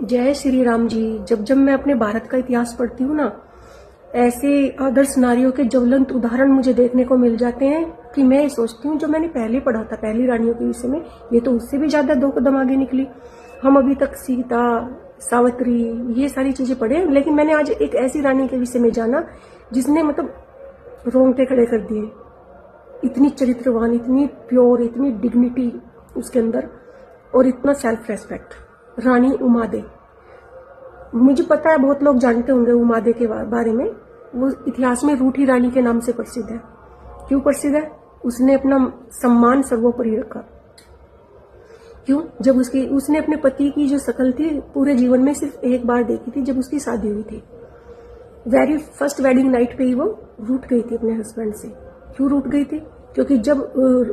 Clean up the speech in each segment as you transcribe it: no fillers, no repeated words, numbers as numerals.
जय श्री राम जी। जब जब मैं अपने भारत का इतिहास पढ़ती हूँ ना, ऐसे आदर्श नारियों के ज्वलंत उदाहरण मुझे देखने को मिल जाते हैं कि मैं ये सोचती हूँ जो मैंने पहले पढ़ा था पहली रानियों के विषय में, ये तो उससे भी ज्यादा 2 कदम आगे निकली। हम अभी तक सीता, सावित्री, ये सारी चीजें पढ़े, लेकिन मैंने आज एक ऐसी रानी के विषय में जाना जिसने मतलब रोंगटे खड़े कर दिए। इतनी चरित्रवान, इतनी प्योर, इतनी डिग्निटी उसके अंदर और इतना सेल्फ रेस्पेक्ट। रानी उमादे, मुझे पता है बहुत लोग जानते होंगे उमादे के बारे में। वो इतिहास में रूठी रानी के नाम से प्रसिद्ध है। क्यों प्रसिद्ध है? उसने अपना सम्मान सर्वोपरि रखा। क्यों? जब उसने अपने पति की जो शकल थी पूरे जीवन में सिर्फ एक बार देखी थी, जब उसकी शादी हुई थी। वेरी फर्स्ट वेडिंग नाइट पे ही वो रूठ गई थी अपने हस्बैंड से। क्यों रूठ गई थी? क्योंकि जब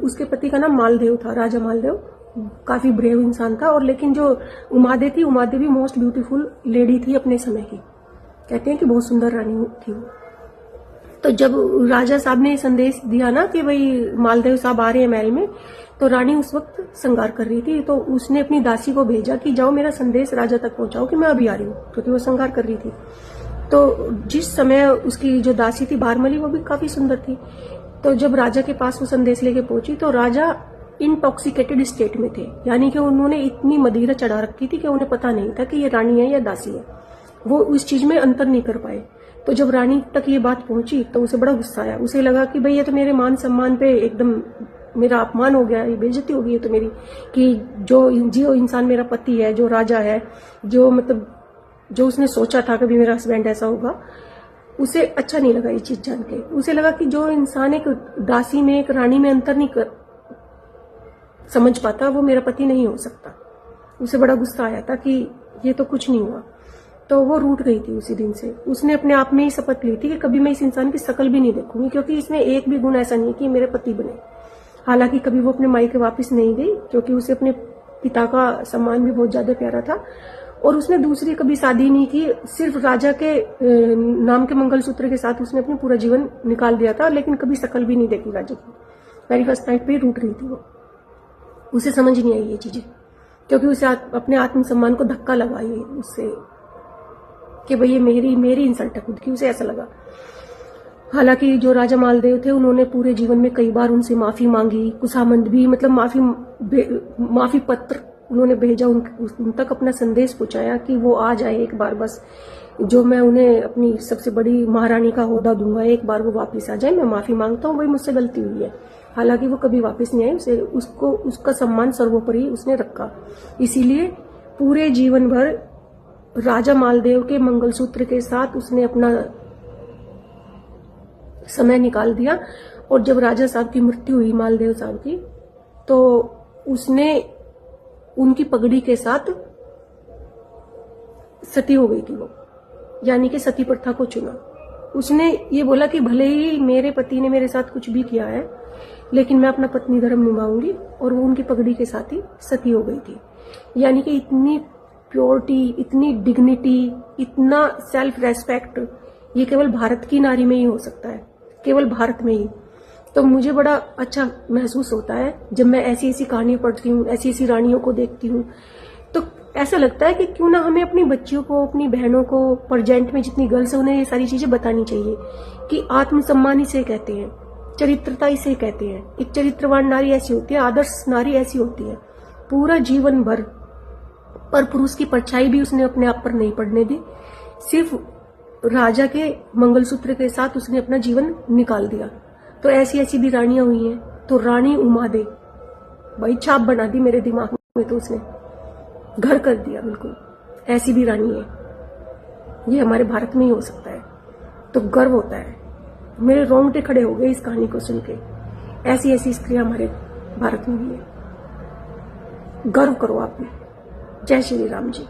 उसके पति का नाम मालदेव था, राजा मालदेव, काफी ब्रेव इंसान था। और लेकिन जो उमादे थी, उमादे भी मोस्ट ब्यूटीफुल लेडी थी अपने समय की। कहते हैं कि बहुत सुंदर रानी थी वो। तो जब राजा साहब ने संदेश दिया ना कि भाई मालदेव साहब आ रहे हैं महल में, तो रानी उस वक्त श्रृंगार कर रही थी। तो उसने अपनी दासी को भेजा कि जाओ मेरा संदेश राजा तक पहुंचाओ कि मैं अभी आ रही हूँ, क्योंकि वो श्रृंगार कर रही थी। तो जिस समय उसकी जो दासी थी भारमली, वो भी काफी सुंदर थी। तो जब राजा के पास वो संदेश लेके पहुंची तो राजा इंटॉक्सिकेटेड स्टेट में थे, यानी कि उन्होंने इतनी मदिरा चढ़ा रखी थी कि उन्हें पता नहीं था कि ये रानी है या दासी है। वो उस चीज में अंतर नहीं कर पाए। तो जब रानी तक ये बात पहुंची तो उसे बड़ा गुस्सा आया। उसे लगा कि भाई ये तो मेरे मान सम्मान पे एकदम मेरा अपमान हो गया, ये बेइज्जती हो गई है तो मेरी, कि जो इंसान मेरा पति है, जो राजा है, जो मतलब जो उसने सोचा था कभी मेरा हस्बैंड ऐसा होगा, उसे अच्छा नहीं लगा ये चीज जान के। उसे लगा कि जो इंसान एक दासी में, एक रानी में अंतर नहीं समझ पाता, वो मेरा पति नहीं हो सकता। उसे बड़ा गुस्सा आया था कि ये तो कुछ नहीं हुआ। तो वो रूठ गई थी उसी दिन से। उसने अपने आप में ही शपथ ली थी कि कभी मैं इस इंसान की शक्ल भी नहीं देखूंगी, क्योंकि इसमें एक भी गुण ऐसा नहीं है कि मेरे पति बने। हालांकि कभी वो अपने मायके वापस नहीं गई, क्योंकि उसे अपने पिता का सम्मान भी बहुत ज्यादा प्यारा था। और उसने दूसरी कभी शादी नहीं की, सिर्फ राजा के नाम के मंगलसूत्र के साथ उसने अपना पूरा जीवन निकाल दिया था, लेकिन कभी शक्ल भी नहीं देखी राजा की। वेरी फर्स्ट नाइट पे रूठ गई थी वो। उसे समझ नहीं आई ये चीजें, क्योंकि उसे अपने आत्मसम्मान को धक्का लगा ये उससे कि भाई ये मेरी इंसल्ट है खुद की, उसे ऐसा लगा। हालांकि जो राजा मालदेव थे उन्होंने पूरे जीवन में कई बार उनसे माफी मांगी, कुसामंद भी, मतलब माफी पत्र उन्होंने भेजा, उन तक अपना संदेश पहुंचाया कि वो आ जाए एक बार, बस जो मैं उन्हें अपनी सबसे बड़ी महारानी का ओहदा दूंगा, एक बार वो वापस आ जाए, मैं माफी मांगता हूँ, वही मुझसे गलती हुई है। हालांकि वो कभी वापस नहीं आई। उसका सम्मान सर्वोपरि उसने रखा। इसीलिए पूरे जीवन भर राजा मालदेव के मंगलसूत्र के साथ उसने अपना समय निकाल दिया। और जब राजा साहब की मृत्यु हुई, मालदेव साहब की, तो उसने उनकी पगड़ी के साथ सती हो गई थी वो, यानी कि सती प्रथा को चुना। उसने ये बोला कि भले ही मेरे पति ने मेरे साथ कुछ भी किया है, लेकिन मैं अपना पत्नी धर्म निभाऊंगी। और वो उनकी पगड़ी के साथ ही सती हो गई थी। यानी कि इतनी प्योरिटी, इतनी डिग्निटी, इतना सेल्फ रेस्पेक्ट, ये केवल भारत की नारी में ही हो सकता है, केवल भारत में ही। तो मुझे बड़ा अच्छा महसूस होता है जब मैं ऐसी ऐसी कहानी पढ़ती हूँ, ऐसी ऐसी रानियों को देखती हूँ। तो ऐसा लगता है कि क्यों ना हमें अपनी बच्चियों को, अपनी बहनों को, प्रेजेंट में जितनी गर्ल्स है उन्हें ये सारी चीजें बतानी चाहिए कि आत्मसम्मान इसे कहते हैं, चरित्रता इसे कहते हैं। एक चरित्रवान नारी ऐसी होती है, आदर्श नारी ऐसी होती है। पूरा जीवन भर पर पुरुष की परछाई भी उसने अपने आप पर नहीं पड़ने दी। सिर्फ राजा के मंगलसूत्र के साथ उसने अपना जीवन निकाल दिया। तो ऐसी ऐसी भी रानियां हुई हैं। तो रानी उमादे भाई छाप बना दी मेरे दिमाग में, तो उसने घर कर दिया बिल्कुल। ऐसी भी रानी है, ये हमारे भारत में ही हो सकता है। तो गर्व होता है, मेरे रोंगटे खड़े हो गए इस कहानी को सुन के। ऐसी ऐसी स्त्रियां हमारे भारत में भी है। गर्व करो आप भी। जय श्री राम जी।